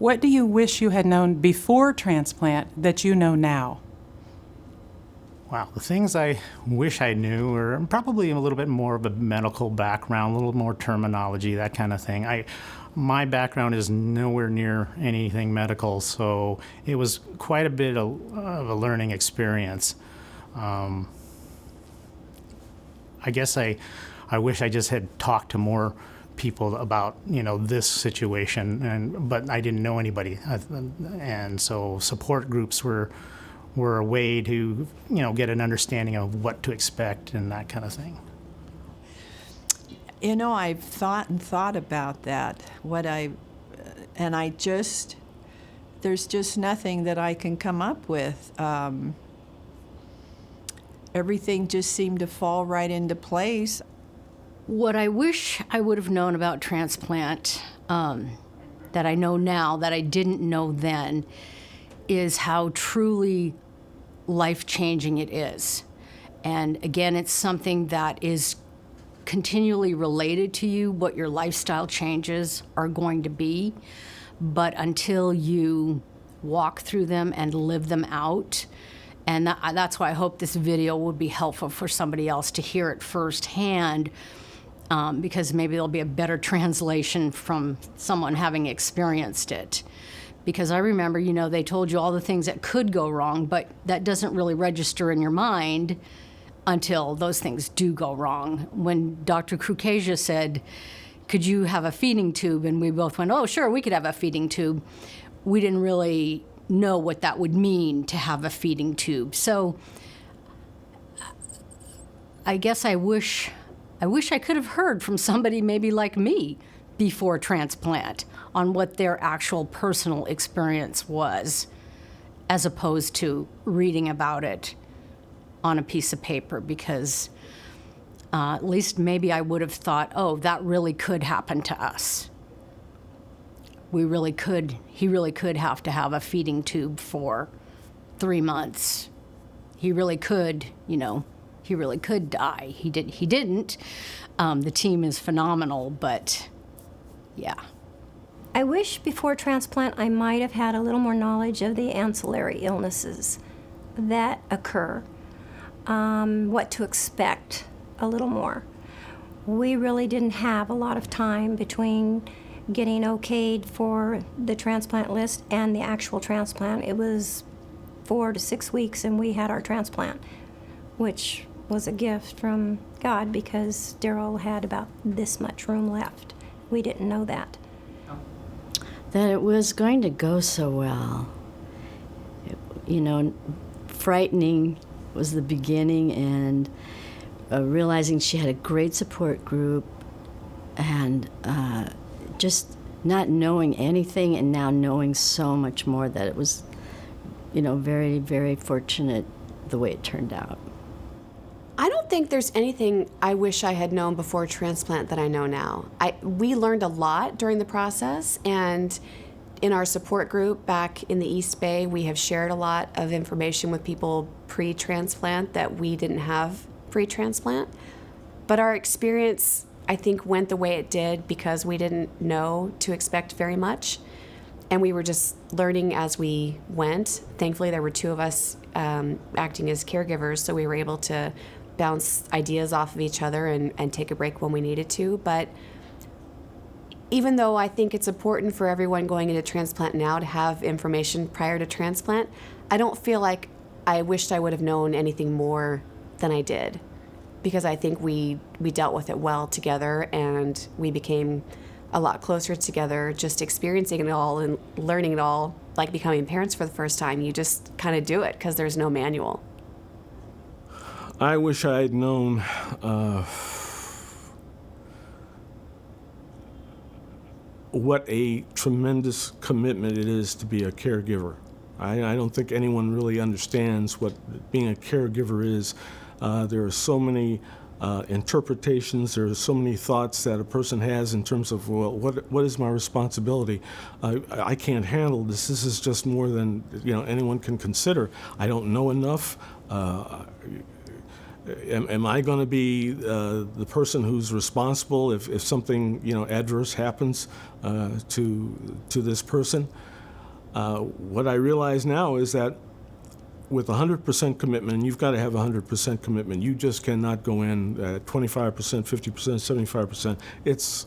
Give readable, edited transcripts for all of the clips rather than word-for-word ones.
What do you wish you had known before transplant that you know now? Wow, the things I wish I knew are probably a little bit more of a medical background, a little more terminology, that kind of thing. My background is nowhere near anything medical, so it was quite a bit of a learning experience. I guess I wish I just had talked to more people about this situation, but I didn't know anybody, and so support groups were a way to get an understanding of what to expect and that kind of thing. I've thought and thought about that. There's just nothing that I can come up with. Everything just seemed to fall right into place. What I wish I would have known about transplant, that I know now that I didn't know then, is how truly life-changing it is. And again, it's something that is continually related to you, what your lifestyle changes are going to be. But until you walk through them and live them out, and that's why I hope this video would be helpful for somebody else to hear it firsthand, because maybe there'll be a better translation from someone having experienced it. Because I remember, they told you all the things that could go wrong, but that doesn't really register in your mind until those things do go wrong. When Dr. Krukasia said, could you have a feeding tube? And we both went, oh, sure, we could have a feeding tube. We didn't really know what that would mean to have a feeding tube. So I guess I wish I could have heard from somebody maybe like me before transplant on what their actual personal experience was, as opposed to reading about it on a piece of paper, because at least maybe I would have thought, oh, that really could happen to us. He really could have to have a feeding tube for 3 months. He really could, he really could die. He didn't. The team is phenomenal, but yeah. I wish before transplant I might have had a little more knowledge of the ancillary illnesses that occur, what to expect a little more. We really didn't have a lot of time between getting okayed for the transplant list and the actual transplant. It was 4 to 6 weeks and we had our transplant, which was a gift from God because Daryl had about this much room left. We didn't know that. That it was going to go so well. Frightening was the beginning, and realizing she had a great support group, and just not knowing anything and now knowing so much more, that it was, very, very fortunate the way it turned out. I don't think there's anything I wish I had known before transplant that I know now. We learned a lot during the process, and in our support group back in the East Bay, we have shared a lot of information with people pre-transplant that we didn't have pre-transplant. But our experience, I think, went the way it did because we didn't know to expect very much, and we were just learning as we went. Thankfully, there were 2 of us acting as caregivers, so we were able to bounce ideas off of each other and take a break when we needed to. But even though I think it's important for everyone going into transplant now to have information prior to transplant, I don't feel like I wished I would have known anything more than I did, because I think we dealt with it well together, and we became a lot closer together just experiencing it all and learning it all, like becoming parents for the first time. You just kind of do it because there's no manual. I wish I had known what a tremendous commitment it is to be a caregiver. I don't think anyone really understands what being a caregiver is. There are so many interpretations, there are so many thoughts that a person has in terms of, well, what is my responsibility? I can't handle this. This is just more than anyone can consider. I don't know enough. am I going to be the person who's responsible if something adverse happens to this person? What I realize now is that with 100% commitment, and you've got to have 100% commitment. You just cannot go in at 25%, 50%, 75%. It's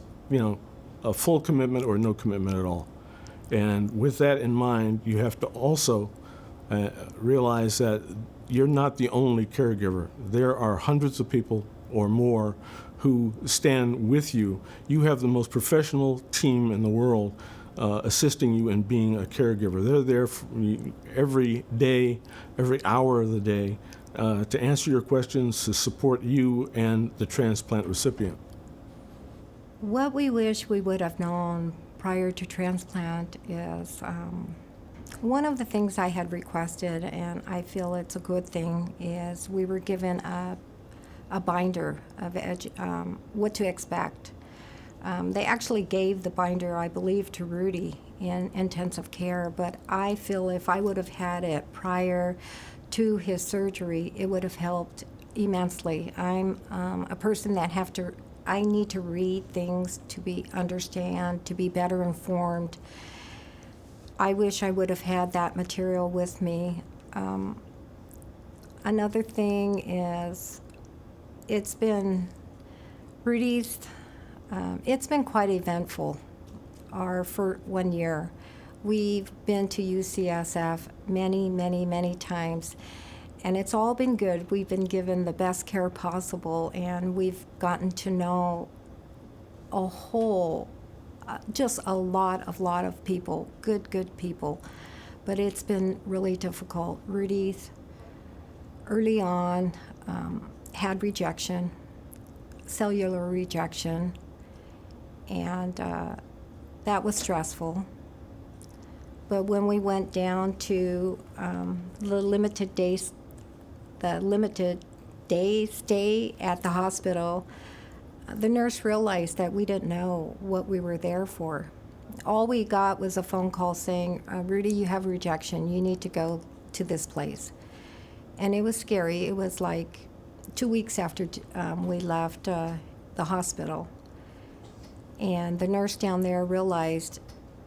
a full commitment or no commitment at all. And with that in mind, you have to also realize that you're not the only caregiver. There are hundreds of people or more who stand with you. You have the most professional team in the world assisting you in being a caregiver. They're there for you every day, every hour of the day, to answer your questions, to support you and the transplant recipient. What we wish we would have known prior to transplant is one of the things I had requested, and I feel it's a good thing, is we were given a binder of what to expect. They actually gave the binder, I believe, to Rudy in intensive care, but I feel if I would have had it prior to his surgery, it would have helped immensely. I'm a person that I need to read things to understand, to be better informed. I wish I would have had that material with me. Another thing is, it's been quite eventful, for 1 year. We've been to UCSF many, many, many times, and it's all been good. We've been given the best care possible, and we've gotten to know just a lot of people, good people. But it's been really difficult. Rudy's early on had rejection, cellular rejection, and that was stressful. But when we went down to the limited day stay at the hospital, the nurse realized that we didn't know what we were there for. All we got was a phone call saying, Rudy, you have rejection. You need to go to this place. And it was scary. It was like 2 weeks after we left the hospital. And the nurse down there realized,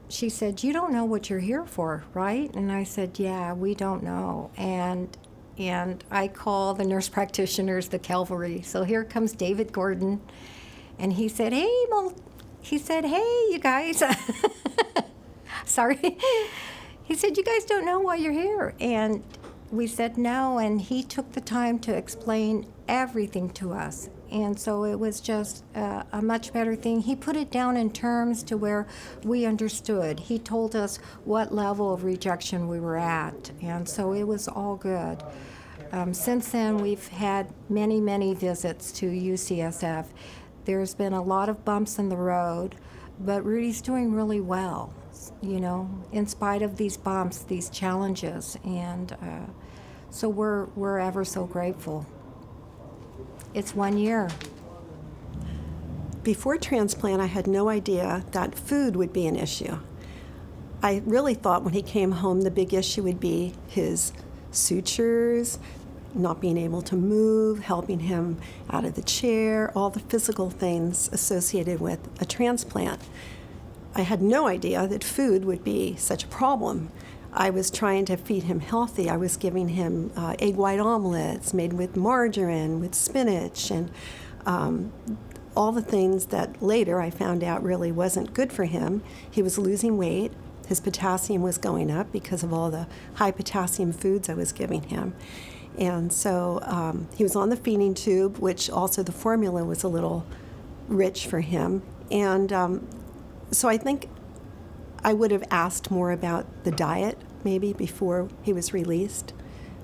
she said, you don't know what you're here for, right? And I said, yeah, we don't know. And I call the nurse practitioners the cavalry. So here comes David Gordon, and he said, hey, you guys. Sorry. He said, you guys don't know why you're here. And we said no, and he took the time to explain everything to us. And so it was just a much better thing. He put it down in terms to where we understood. He told us what level of rejection we were at, and so it was all good. Since then, we've had many, many visits to UCSF. There's been a lot of bumps in the road, but Rudy's doing really well, in spite of these bumps, these challenges, and so we're ever so grateful. It's 1 year. Before transplant, I had no idea that food would be an issue. I really thought when he came home, the big issue would be his sutures, not being able to move, helping him out of the chair, all the physical things associated with a transplant. I had no idea that food would be such a problem. I was trying to feed him healthy. I was giving him egg white omelets made with margarine, with spinach, and all the things that later I found out really wasn't good for him. He was losing weight. His potassium was going up because of all the high potassium foods I was giving him. And so he was on the feeding tube, which also the formula was a little rich for him. And so I think I would have asked more about the diet maybe before he was released.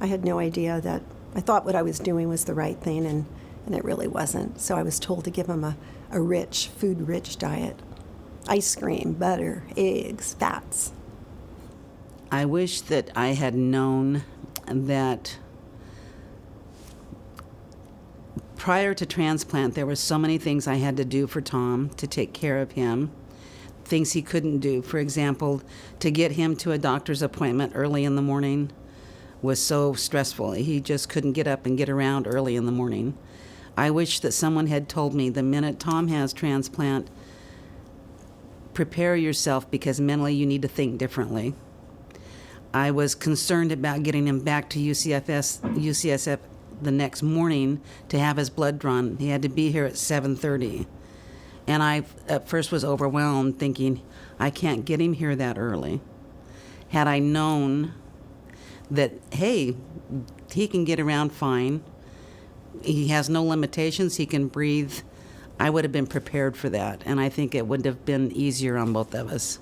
I had no idea that, I thought what I was doing was the right thing, and it really wasn't. So I was told to give him a food-rich diet. Ice cream, butter, eggs, fats. I wish that I had known that prior to transplant, there were so many things I had to do for Tom to take care of him. Things he couldn't do. For example, to get him to a doctor's appointment early in the morning was so stressful. He just couldn't get up and get around early in the morning. I wish that someone had told me the minute Tom has transplant, prepare yourself because mentally you need to think differently. I was concerned about getting him back to UCSF the next morning to have his blood drawn. He had to be here at 7:30. And I at first was overwhelmed thinking, I can't get him here that early. Had I known that, hey, he can get around fine, he has no limitations, he can breathe, I would have been prepared for that. And I think it would have been easier on both of us.